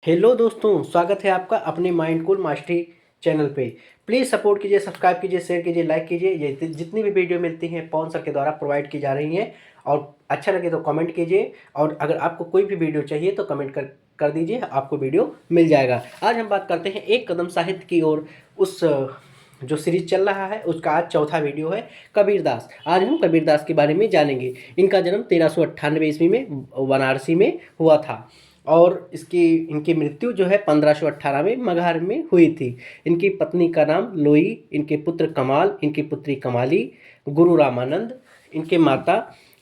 Hello दोस्तों, स्वागत है आपका अपने माइंडफुल मास्टरी चैनल पे। प्लीज़ सपोर्ट कीजिए, सब्सक्राइब कीजिए, शेयर कीजिए, लाइक कीजिए। ये जितनी भी वीडियो मिलती हैं पवन सर के द्वारा प्रोवाइड की जा रही हैं। और अच्छा लगे तो कमेंट कीजिए, और अगर आपको कोई भी वीडियो चाहिए तो कमेंट कर दीजिए, आपको वीडियो मिल जाएगा। आज हम बात करते हैं एक कदम साहित्य की ओर। उस जो सीरीज चल रहा है उसका आज चौथा वीडियो है, कबीरदास। आज हम कबीरदास के बारे में जानेंगे। इनका जन्म 1398 ईस्वी में वाराणसी में हुआ था, और इनकी मृत्यु जो है 1518 में मगहर में हुई थी। इनकी पत्नी का नाम लोई, इनके पुत्र कमाल, इनकी पुत्री कमाली, गुरु रामानंद, इनके माता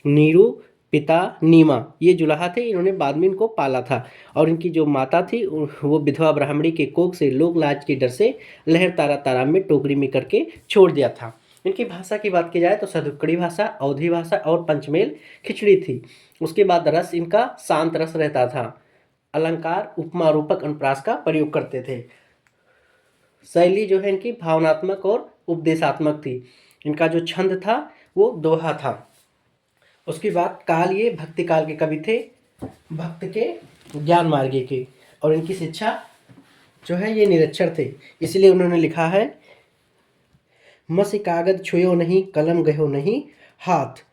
नीरू, पिता नीमा। ये जुलाहा थे, इन्होंने बाद में इनको पाला था। और इनकी जो माता थी वो विधवा ब्राह्मणी के कोख से लोक लाज के डर से लहर तारा ताराम में टोकरी में करके छोड़ दिया था। इनकी भाषा की बात की जाए तो सदुक्कड़ी भाषा, अवधी भाषा और पंचमेल खिचड़ी थी। उसके बाद रस इनका शांत रस रहता था। अलंकार, उपमा, रूपक, अनुप्रास का प्रयोग करते थे। शैली जो है इनकी भावनात्मक और उपदेशात्मक थी। इनका जो छंद था वो दोहा था। उसके बाद काल, ये भक्ति काल के कवि थे, भक्त के ज्ञान मार्गी के। और इनकी शिक्षा जो है ये निरक्षर थे, इसलिए उन्होंने लिखा है, मसी कागज छुयो नहीं, कलम गयो नहीं हाथ।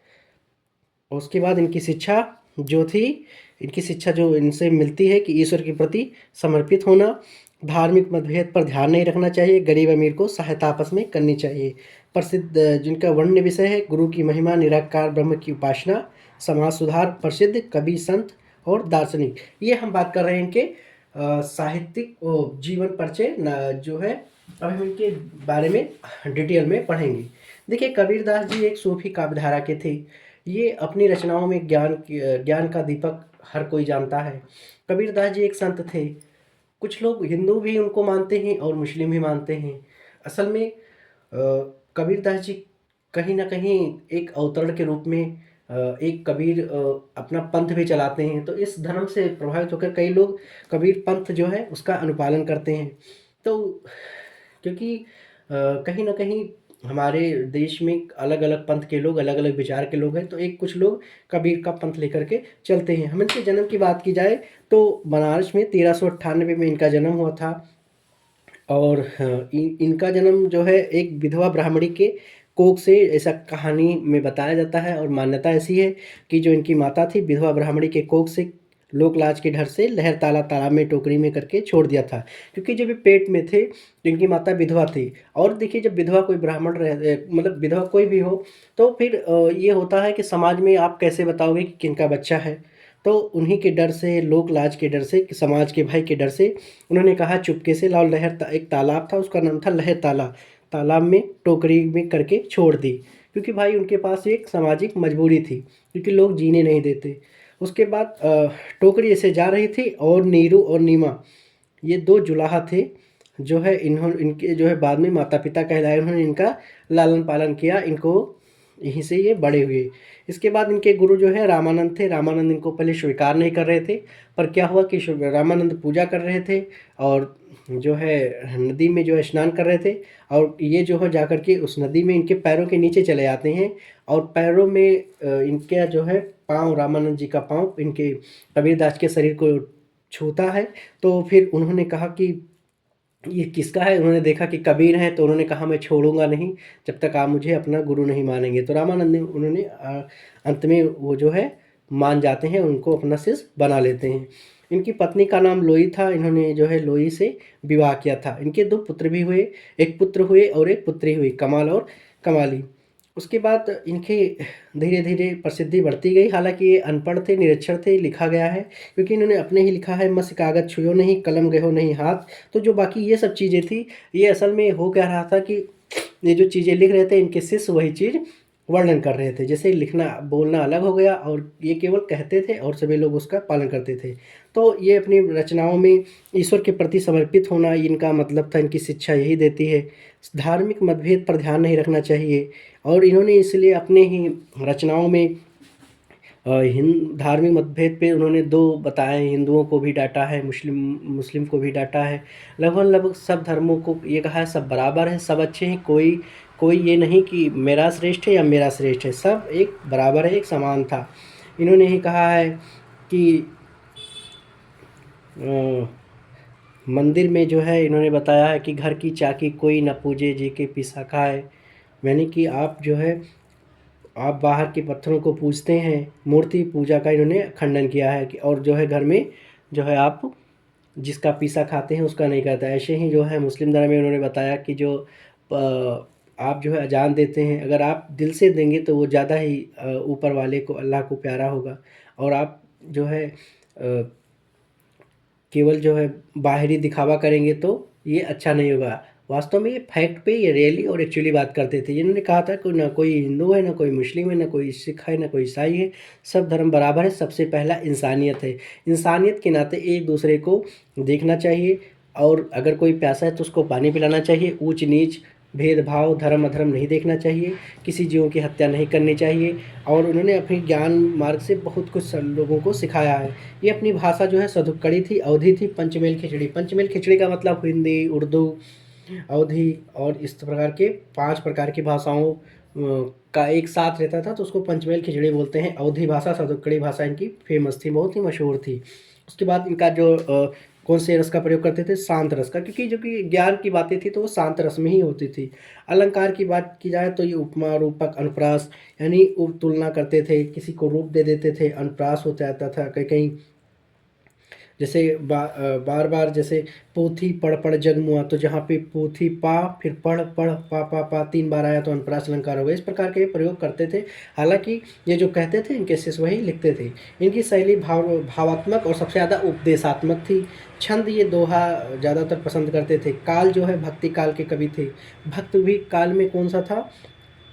और उसके बाद इनकी शिक्षा जो थी, इनकी शिक्षा जो इनसे मिलती है कि ईश्वर के प्रति समर्पित होना, धार्मिक मतभेद पर ध्यान नहीं रखना चाहिए, गरीब अमीर को सहायता आपस में करनी चाहिए। प्रसिद्ध जिनका वर्ण्य विषय है, गुरु की महिमा, निराकार ब्रह्म की उपासना, समाज सुधार, प्रसिद्ध कवि, संत और दार्शनिक। ये हम बात कर रहे हैं इनके साहित्यिक जीवन परिचय जो है। अब हम इनके बारे में डिटेल में पढ़ेंगे। देखिए, कबीरदास जी एक सूफी काव्यधारा के थे। ये अपनी रचनाओं में ज्ञान का दीपक हर कोई जानता है। कबीरदास जी एक संत थे। कुछ लोग हिंदू भी उनको मानते हैं और मुस्लिम भी मानते हैं। असल में कबीरदास जी कहीं ना कहीं एक अवतरण के रूप में एक कबीर अपना पंथ भी चलाते हैं। तो इस धर्म से प्रभावित होकर कई लोग कबीर पंथ जो है उसका अनुपालन करते हैं। तो क्योंकि कहीं ना कहीं हमारे देश में अलग अलग पंथ के लोग, अलग अलग विचार के लोग हैं, तो एक कुछ लोग कबीर का पंथ लेकर के चलते हैं। हम इनके जन्म की बात की जाए तो बनारस में 1398 में इनका जन्म हुआ था। और इनका जन्म जो है एक विधवा ब्राह्मणी के कोख से, ऐसा कहानी में बताया जाता है। और मान्यता ऐसी है कि जो इनकी माता थी, विधवा ब्राह्मणी के कोख से लोक लाज के डर से लहर ताला तालाब में टोकरी में करके छोड़ दिया था। क्योंकि जब ये पेट में थे तो इनकी माता विधवा थी। और देखिए, जब विधवा कोई ब्राह्मण मतलब विधवा कोई भी हो, तो फिर ये होता है कि समाज में आप कैसे बताओगे कि किनका बच्चा है। तो उन्हीं के डर से, लोक लाज के डर से, कि समाज के भय के डर से उन्होंने कहा चुपके से लाओ एक तालाब था, उसका नाम था लहर ताला, तालाब में टोकरी में करके छोड़ दी। क्योंकि भाई उनके पास एक सामाजिक मजबूरी थी, क्योंकि लोग जीने नहीं देते। उसके बाद टोकरी ऐसे जा रही थी, और नीरू और नीमा ये दो जुलाहा थे जो है, इनके जो है बाद में माता पिता कहलाए। उन्होंने इनका लालन पालन किया, इनको यहीं से ये बड़े हुए। इसके बाद इनके गुरु जो है रामानंद थे। रामानंद इनको पहले स्वीकार नहीं कर रहे थे, पर क्या हुआ कि रामानंद पूजा कर रहे थे और जो है नदी में जो है स्नान कर रहे थे। और ये जो है जाकर के उस नदी में इनके पैरों के नीचे चले जाते हैं, और पैरों में इनके जो है पाँव, रामानंद जी का पाँव इनके कबीरदास के शरीर को छूता है। तो फिर उन्होंने कहा कि ये किसका है। उन्होंने देखा कि कबीर है, तो उन्होंने कहा मैं छोड़ूंगा नहीं जब तक आप मुझे अपना गुरु नहीं मानेंगे। तो रामानंद ने उन्होंने अंत में वो जो है मान जाते हैं, उनको अपना शिष्य बना लेते हैं। इनकी पत्नी का नाम लोई था। इन्होंने जो है लोई से विवाह किया था। इनके दो पुत्र भी हुए, एक पुत्र हुए और एक पुत्री हुई, कमाल और कमाली। उसके बाद इनके धीरे धीरे प्रसिद्धि बढ़ती गई। हालांकि ये अनपढ़ थे, निरक्षर थे, लिखा गया है क्योंकि इन्होंने अपने ही लिखा है, मस कागज छुयो नहीं, कलम गयो नहीं हाथ। तो जो बाकी ये सब चीज़ें थी, ये असल में हो क्या रहा था कि ये जो चीज़ें लिख रहे थे, इनके शिष्य वही चीज़ वर्णन कर रहे थे। जैसे लिखना बोलना अलग हो गया, और ये केवल कहते थे और सभी लोग उसका पालन करते थे। तो ये अपनी रचनाओं में ईश्वर के प्रति समर्पित होना इनका मतलब था। इनकी शिक्षा यही देती है, धार्मिक मतभेद पर ध्यान नहीं रखना चाहिए। और इन्होंने इसलिए अपने ही रचनाओं में धार्मिक मतभेद पे उन्होंने दो बताए हैं, हिंदुओं को भी डांटा है, मुस्लिम को भी डांटा है। लगभग लगभग सब धर्मों को ये कहा है सब बराबर हैं, सब अच्छे हैं। कोई कोई ये नहीं कि मेरा श्रेष्ठ है या मेरा श्रेष्ठ है, सब एक बराबर है, एक समान था। इन्होंने ही कहा है कि मंदिर में जो है इन्होंने बताया है कि घर की चाकी कोई न पूजे जी के पिसा खाए, यानी कि आप जो है आप बाहर के पत्थरों को पूजते हैं, मूर्ति पूजा का इन्होंने खंडन किया है कि और जो है घर में जो है आप जिसका पीसा खाते हैं उसका नहीं करता। ऐसे ही जो है मुस्लिम धर्म में उन्होंने बताया कि जो आप जो है अजान देते हैं, अगर आप दिल से देंगे तो वो ज़्यादा ही ऊपर वाले को अल्लाह को प्यारा होगा, और आप जो है केवल जो है बाहरी दिखावा करेंगे तो ये अच्छा नहीं होगा। वास्तव में ये फैक्ट पे ये रियली और एक्चुअली बात करते थे। इन्होंने कहा था कि ना कोई हिंदू है, ना कोई मुस्लिम है, ना कोई सिख है, ना कोई ईसाई है, सब धर्म बराबर है। सबसे पहला इंसानियत है। इंसानियत के नाते एक दूसरे को देखना चाहिए, और अगर कोई प्यासा है तो उसको पानी पिलाना चाहिए। ऊंच नीच, भेदभाव, धर्म अधर्म नहीं देखना चाहिए, किसी जीवों की हत्या नहीं करनी चाहिए। और उन्होंने अपनी ज्ञान मार्ग से बहुत कुछ लोगों को सिखाया है। ये अपनी भाषा जो है सधुक्कड़ी थी, अवधी थी, पंचमेल खिचड़ी। पंचमेल खिचड़ी का मतलब हिंदी, उर्दू, अवधी और इस प्रकार के 5 प्रकार की भाषाओं का एक साथ रहता था, तो उसको पंचमेल खिचड़ी बोलते हैं। अवधी भाषा, सधुक्कड़ी भाषा इनकी फेमस थी, बहुत ही मशहूर थी। उसके बाद इनका जो कौन से रस का प्रयोग करते थे? शांत रस का, क्योंकि जो कि ज्ञान की बातें थी तो वो शांत रस में ही होती थी। अलंकार की बात की जाए तो ये उपमा, रूपक, अनुप्रास, यानी तुलना करते थे, किसी को रूप दे देते थे, अनुप्रास हो जाता था कहीं कहीं। जैसे बार बार जैसे पोथी पढ़ पढ़ जगमुआ, तो जहाँ पे पोथी पा फिर पढ़ पढ़ पा 3 बार आया तो अनुप्रास अलंकार हो गया। इस प्रकार के प्रयोग करते थे। हालांकि ये जो कहते थे इनके शिष्य वही लिखते थे। इनकी शैली भावात्मक और सबसे ज़्यादा उपदेशात्मक थी। छंद ये दोहा ज़्यादातर पसंद करते थे। काल जो है भक्ति काल के कवि थे। भक्त भी काल में कौन सा था?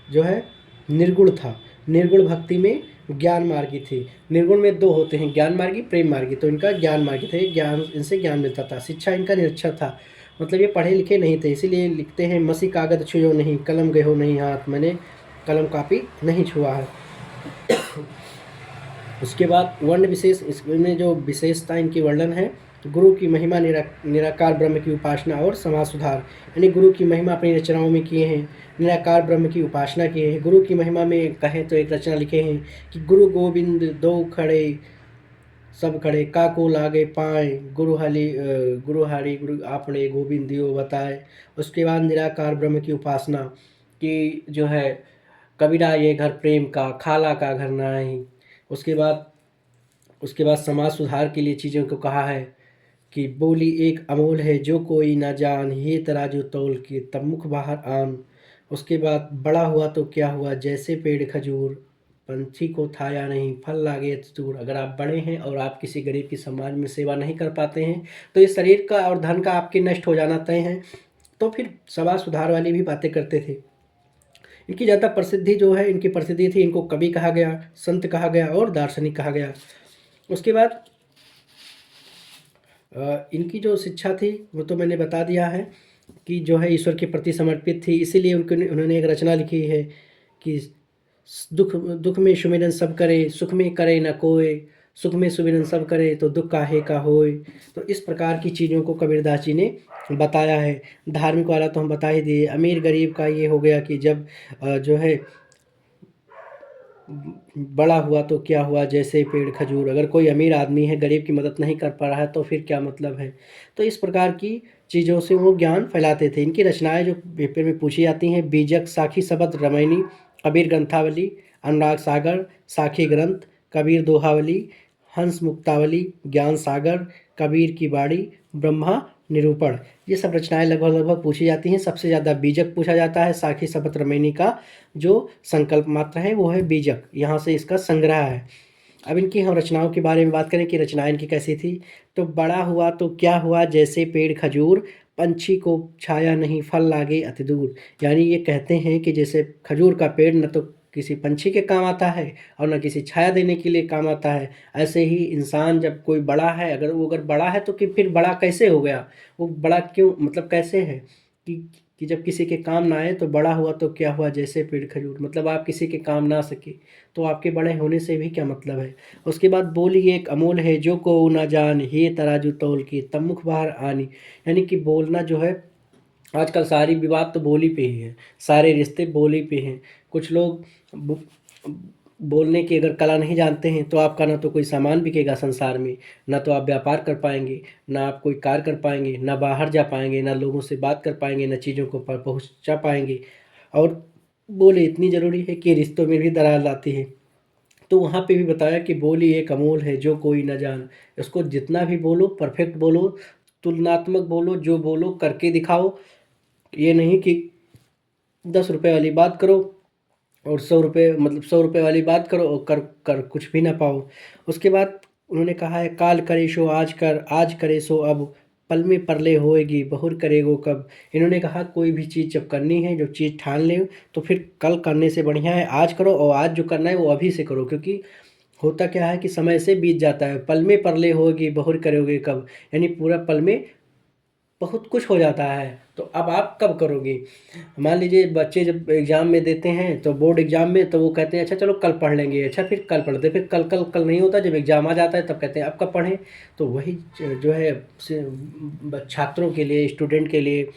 जो है निर्गुण था। निर्गुण भक्ति में ज्ञान मार्गी थी। निर्गुण में 2 होते हैं, ज्ञान मार्गी, प्रेम मार्गी। तो इनका ज्ञान मार्गी थे, ज्ञान, इनसे ज्ञान मिलता था। शिक्षा इनका निरक्षर था, मतलब ये पढ़े लिखे नहीं थे, इसीलिए लिखते हैं मसी कागज छुओ नहीं, कलम गयो नहीं हाथ, मैंने कलम कापी नहीं छुआ है। उसके बाद वर्ण विशेष, इसमें जो विशेषता इनकी वर्णन है, गुरु की महिमा, निराकार ब्रह्म की उपासना और समाज सुधार। यानी गुरु की महिमा अपनी रचनाओं में किए हैं, निराकार ब्रह्म की उपासना किए हैं। गुरु की महिमा में कहें तो एक रचना लिखे हैं कि गुरु गोविंद दो खड़े सब खड़े, काको लागे पाए, गुरु आपने गोविंद दियो बताए। उसके बाद निराकार ब्रह्म की उपासना कि जो है कबीरा ये घर प्रेम का, खाला का घर नहीं। उसके बाद समाज सुधार के लिए चीज़ों को कहा है कि बोली एक अमोल है जो कोई ना जान, ये तराजू तौल के तब मुख बाहर आन। उसके बाद बड़ा हुआ तो क्या हुआ जैसे पेड़ खजूर, पंछी को थाया नहीं फल लागे दूर। अगर आप बड़े हैं और आप किसी गरीब की समाज में सेवा नहीं कर पाते हैं तो ये शरीर का और धन का आपके नष्ट हो जाना तय है। तो फिर समाज सुधार वाली भी बातें करते थे। इनकी ज़्यादा प्रसिद्धि जो है, इनकी प्रसिद्धि थी, इनको कवि कहा गया, संत कहा गया और दार्शनिक कहा गया। उसके बाद इनकी जो शिक्षा थी वो तो मैंने बता दिया है कि जो है ईश्वर के प्रति समर्पित थी। इसीलिए उन्होंने एक रचना लिखी है कि दुख दुख में सुमिरन सब करे, सुख में करे न कोय, सुख में सुमिरन सब करे तो दुख काहे का होय। तो इस प्रकार की चीज़ों को कबीरदास जी ने बताया है। धार्मिक वाला तो हम बता ही दिए। अमीर गरीब का ये हो गया कि जब जो है बड़ा हुआ तो क्या हुआ जैसे पेड़ खजूर। अगर कोई अमीर आदमी है, गरीब की मदद नहीं कर पा रहा है तो फिर क्या मतलब है। तो इस प्रकार की चीज़ों से वो ज्ञान फैलाते थे। इनकी रचनाएं जो पेपर में पूछी जाती हैं, बीजक, साखी शबद, रामायणी, कबीर ग्रंथावली, अनुराग सागर, साखी ग्रंथ, कबीर दोहावली, हंस मुक्तावली, ज्ञान सागर, कबीर की बाड़ी, ब्रह्मा निरूपण, ये सब रचनाएं लगभग लगभग पूछी जाती हैं। सबसे ज़्यादा बीजक पूछा जाता है। साखी शबद रामायणी का जो संकल्प मात्र है वो है बीजक, यहाँ से इसका संग्रह है। अब इनकी हम रचनाओं के बारे में बात करें कि रचनाएं इनकी कैसी थी, तो बड़ा हुआ तो क्या हुआ जैसे पेड़ खजूर, पंछी को छाया नहीं फल लागे अति दूर। यानी ये कहते हैं कि जैसे खजूर का पेड़ न तो किसी पंछी के काम आता है और न किसी छाया देने के लिए काम आता है, ऐसे ही इंसान जब कोई बड़ा है, अगर बड़ा है तो कि फिर बड़ा कैसे हो गया, वो बड़ा क्यों, मतलब कैसे है कि जब किसी के काम ना आए तो बड़ा हुआ तो क्या हुआ जैसे पेड़ खजूर, मतलब आप किसी के काम ना सके तो आपके बड़े होने से भी क्या मतलब है। उसके बाद बोली एक अमोल है जो को ना जान, हे तराजू तौल की तब मुख बाहर आनी। यानी कि बोलना जो है, आजकल सारी विवाद तो बोली पे ही है, सारे रिश्ते बोली पे हैं। कुछ लोग बोलने की अगर कला नहीं जानते हैं तो आपका ना तो कोई सामान बिकेगा संसार में, ना तो आप व्यापार कर पाएँगे, ना आप कोई कार्य कर पाएँगे, ना बाहर जा पाएँगे, ना लोगों से बात कर पाएँगे, ना चीज़ों को पहुँचा पाएँगे। और बोली इतनी ज़रूरी है कि रिश्तों में भी दरार लाती है। तो वहाँ पे भी बताया कि बोली एक अमोल है जो कोई न जान, इसको जितना भी बोलो परफेक्ट बोलो, तुलनात्मक बोलो, जो बोलो करके दिखाओ। ये नहीं कि 10 रुपए वाली बात करो और 100 रुपए मतलब 100 रुपए वाली बात करो और कर कर कुछ भी ना पाओ। उसके बाद उन्होंने कहा है, काल करे सो आज कर, आज करे सो अब, पल में परले होएगी बहुर करेगो कब। इन्होंने कहा कोई भी चीज़ जब करनी है, जो चीज़ ठान ले तो फिर कल करने से बढ़िया है आज करो, और आज जो करना है वो अभी से करो, क्योंकि होता क्या है कि समय से बीत जाता है। पल में परले होगी बहुर करोगे कब, यानी पूरा पल में बहुत कुछ हो जाता है, तो अब आप कब करोगे। मान लीजिए बच्चे जब एग्ज़ाम में देते हैं तो बोर्ड एग्ज़ाम में, तो वो कहते हैं अच्छा चलो कल पढ़ लेंगे, अच्छा फिर कल पढ़ते, फिर कल कल कल नहीं होता, जब एग्ज़ाम आ जाता है तब कहते हैं अब कब पढ़ें। तो वही जो है छात्रों के लिए, स्टूडेंट के लिए,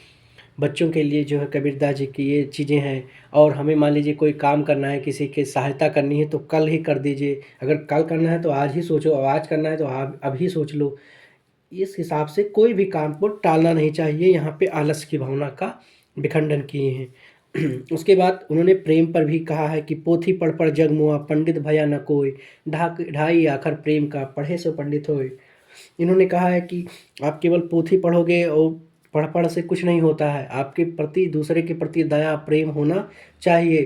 बच्चों के लिए जो है कबीरदास जी की ये चीज़ें हैं। और हमें मान लीजिए कोई काम करना है, किसी की सहायता करनी है तो कल ही कर दीजिए, अगर कल करना है तो आज ही सोचो, और आज करना है तो आप अभी सोच लो। इस हिसाब से कोई भी काम को टालना नहीं चाहिए, यहाँ पे आलस्य की भावना का विखंडन किए हैं। उसके बाद उन्होंने प्रेम पर भी कहा है कि पोथी पढ़ जग मुआ, पंडित भया न कोई, ढाई आखर प्रेम का, पढ़े सो पंडित होए। इन्होंने कहा है कि आप केवल पोथी पढ़ोगे और पढ़ से कुछ नहीं होता है, आपके प्रति, दूसरे के प्रति दया प्रेम होना चाहिए,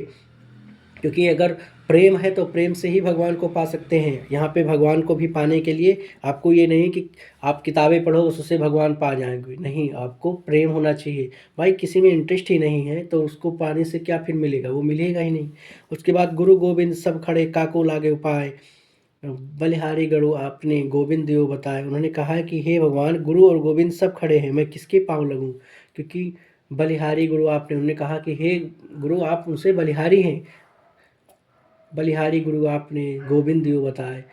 क्योंकि अगर प्रेम है तो प्रेम से ही भगवान को पा सकते हैं। यहाँ पे भगवान को भी पाने के लिए आपको ये नहीं कि आप किताबें पढ़ो उससे भगवान पा जाएंगे, नहीं, आपको प्रेम होना चाहिए। भाई किसी में इंटरेस्ट ही नहीं है तो उसको पाने से क्या फिर मिलेगा, वो मिलेगा ही नहीं। उसके बाद गुरु गोविंद सब खड़े काको लागे उपाय, बलिहारी गढ़ो आपने गोविंद दियो बताए। उन्होंने कहा है कि हे भगवान, गुरु और गोविंद सब खड़े हैं, मैं किसके पाँव लगूं, क्योंकि बलिहारी गुरु आपने, उन्होंने कहा कि हे गुरु आप उनसे बलिहारी हैं, बलिहारी गुरु आपने गोविंद दियो बताए,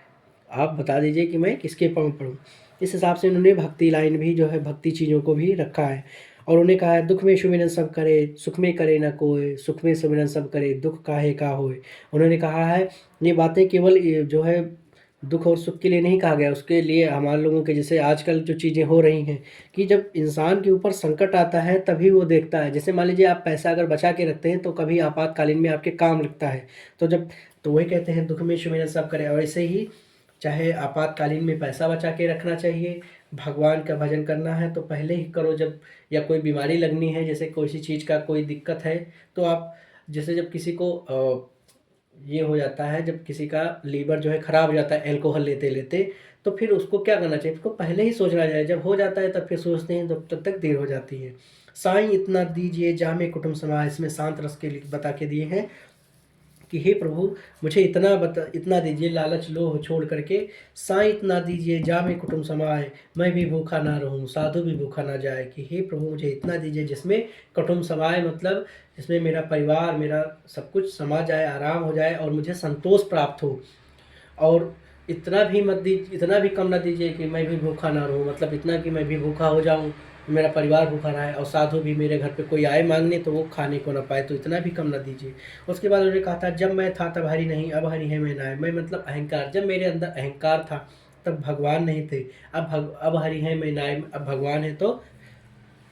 आप बता दीजिए कि मैं किसके पाँव पढ़ूँ। इस हिसाब से उन्होंने भक्ति लाइन भी जो है, भक्ति चीज़ों को भी रखा है। और उन्होंने कहा है, दुख में सुमिरन सब करे, सुख में करे ना कोई, सुख में सुमिरन सब करे, दुख काहे का होए। उन्होंने कहा है ये बातें केवल ये जो है दुख और सुख के लिए नहीं कहा गया, उसके लिए हमारे लोगों के, जैसे आजकल जो चीज़ें हो रही हैं कि जब इंसान के ऊपर संकट आता है तभी वो देखता है। जैसे मान लीजिए आप पैसा अगर बचा के रखते हैं तो कभी आपातकालीन में आपके काम लगता है, तो जब, तो वही कहते हैं दुख में सुमिरन सब करे। और ऐसे ही चाहे आपातकालीन में पैसा बचा के रखना चाहिए, भगवान का भजन करना है तो पहले ही करो, जब या कोई बीमारी लगनी है, जैसे कोई सी चीज़ का कोई दिक्कत है तो आप, जैसे जब किसी को ये हो जाता है, जब किसी का लीवर जो है ख़राब हो जाता है अल्कोहल लेते लेते, तो फिर उसको क्या करना चाहिए, उसको पहले ही सोचना चाहिए, जब हो जाता है तब फिर सोचते हैं तो तब तक देर हो जाती है। साईं इतना दीजिए जामे कुटुंब समाज, इसमें शांत रस के लिए बता के दिए हैं कि हे प्रभु मुझे इतना दीजिए, लालच लोभ छोड़ करके, साईं इतना दीजिए जामे कुटुंब समाए, मैं भी भूखा ना रहूं साधु भी भूखा ना जाए। कि हे प्रभु मुझे इतना दीजिए जिसमें कुटुंब समाए, मतलब जिसमें मेरा परिवार, मेरा सब कुछ समा जाए, आराम हो जाए और मुझे संतोष प्राप्त हो। और इतना भी मत दीजिए, इतना भी कम ना दीजिए कि मैं भी भूखा ना रहूं, मतलब इतना कि मैं भी भूखा हो जाऊं, मेरा परिवार भूखा रहा है और साधु भी मेरे घर पे कोई आए मांगने तो वो खाने को ना पाए, तो इतना भी कम ना दीजिए। उसके बाद उन्होंने कहा था, जब मैं था तब हरि नहीं, अब हरि है मैं ना है। मैं मतलब अहंकार, जब मेरे अंदर अहंकार था तब भगवान नहीं थे, अब हरि है मैं नाय, अब भगवान है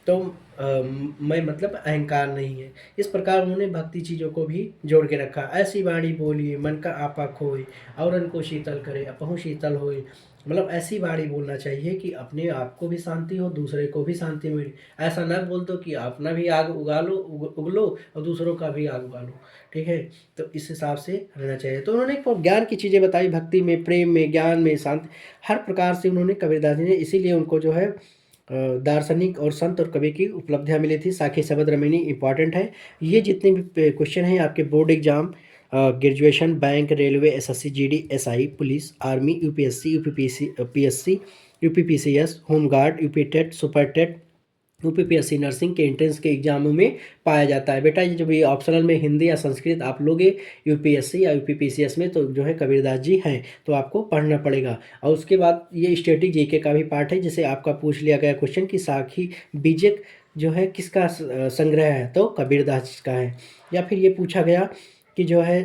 तो मैं मतलब अहंकार नहीं है। इस प्रकार उन्होंने भक्ति चीज़ों को भी जोड़ के रखा। ऐसी वाणी बोलिए मन का आपा खोए, औरन को शीतल करे अपहु शीतल होए। मतलब ऐसी वाणी बोलना चाहिए कि अपने आप को भी शांति हो, दूसरे को भी शांति मिले। ऐसा न बोल दो कि अपना भी आग उगा लो, उगलो और दूसरों का भी आग उगा लो, ठीक है। तो इस हिसाब से रहना चाहिए। तो उन्होंने ज्ञान की चीज़ें बताई, भक्ति में, प्रेम में, ज्ञान में, शांति, हर प्रकार से उन्होंने कबीरदास जी ने, इसीलिए उनको जो है दार्शनिक और संत और कवि की उपलब्धियाँ मिली थी। साखी शबद रमणी इंपॉर्टेंट है। ये जितने भी क्वेश्चन हैं आपके board exam, graduation, bank, railway, SSC, GD, SI, police, army, UPSC, UPPC, PSC, UPPCS, home guard, UP TET, super TET, UPPSC nursing के एंट्रेंस के एग्जामों में पाया जाता है। बेटा ये जो भी ऑप्शनल में हिंदी या संस्कृत आप लोगे यूपीएससी या यूपीपीसीएस में, तो जो है कबीरदास जी हैं, तो आपको पढ़ना पड़ेगा। और उसके बाद ये स्टैटिक जीके का भी पार्ट है, जिसे आपका पूछ लिया गया क्वेश्चन कि साखी बीजक जो है किसका संग्रह है, तो कबीरदास का है। या फिर ये पूछा गया कि जो है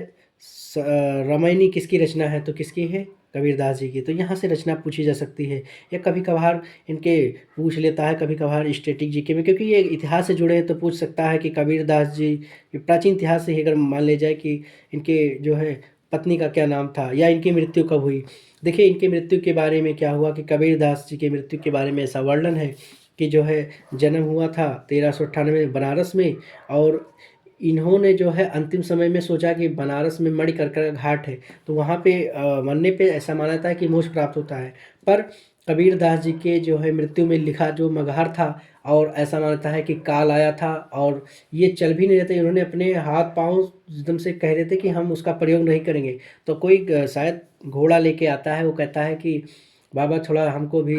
रामायणी किसकी रचना है, तो किसकी है, कबीरदास जी की। तो यहाँ से रचना पूछी जा सकती है, या कभी कभार इनके पूछ लेता है, कभी कभार स्टैटिक जीके में, क्योंकि ये इतिहास से जुड़े हैं तो पूछ सकता है कि कबीरदास जी, ये प्राचीन इतिहास से ही अगर मान ले जाए कि इनके जो है पत्नी का क्या नाम था, या इनकी मृत्यु कब हुई। देखिए इनकी मृत्यु के बारे में क्या हुआ कि कबीरदास जी की मृत्यु के बारे में ऐसा वर्णन है कि जो है जन्म हुआ था 1398 बनारस में, और इन्होंने जो है अंतिम समय में सोचा कि बनारस में मणिकर्णिका घाट है, तो वहाँ पे मरने पे ऐसा माना जाता है कि मोक्ष प्राप्त होता है। पर कबीरदास जी के जो है मृत्यु में लिखा जो मगहर था, और ऐसा मानता है कि काल आया था और ये चल भी नहीं रहे थे, इन्होंने अपने हाथ पाँव एकदम से कह रहे थे कि हम उसका प्रयोग नहीं करेंगे। तो कोई शायद घोड़ा लेके आता है, वो कहता है कि बाबा थोड़ा हमको भी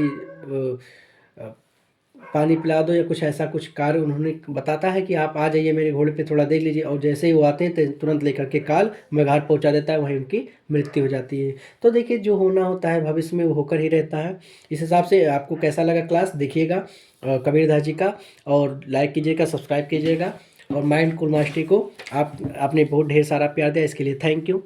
पानी पिला दो, या कुछ ऐसा कुछ कार्य उन्होंने बताता है कि आप आ जाइए मेरे घोड़े पे, थोड़ा देख लीजिए। और जैसे ही वो आते हैं तो तुरंत लेकर के काल मगहर पहुंचा देता है, वहीं उनकी मृत्यु हो जाती है। तो देखिए जो होना होता है भविष्य में वो होकर ही रहता है। इस हिसाब से आपको कैसा लगा क्लास, देखिएगा कबीरदास जी का, और लाइक कीजिएगा, सब्सक्राइब कीजिएगा। और माइंड कूल मास्टरी को आप आपने बहुत ढेर सारा प्यार दिया, इसके लिए थैंक यू।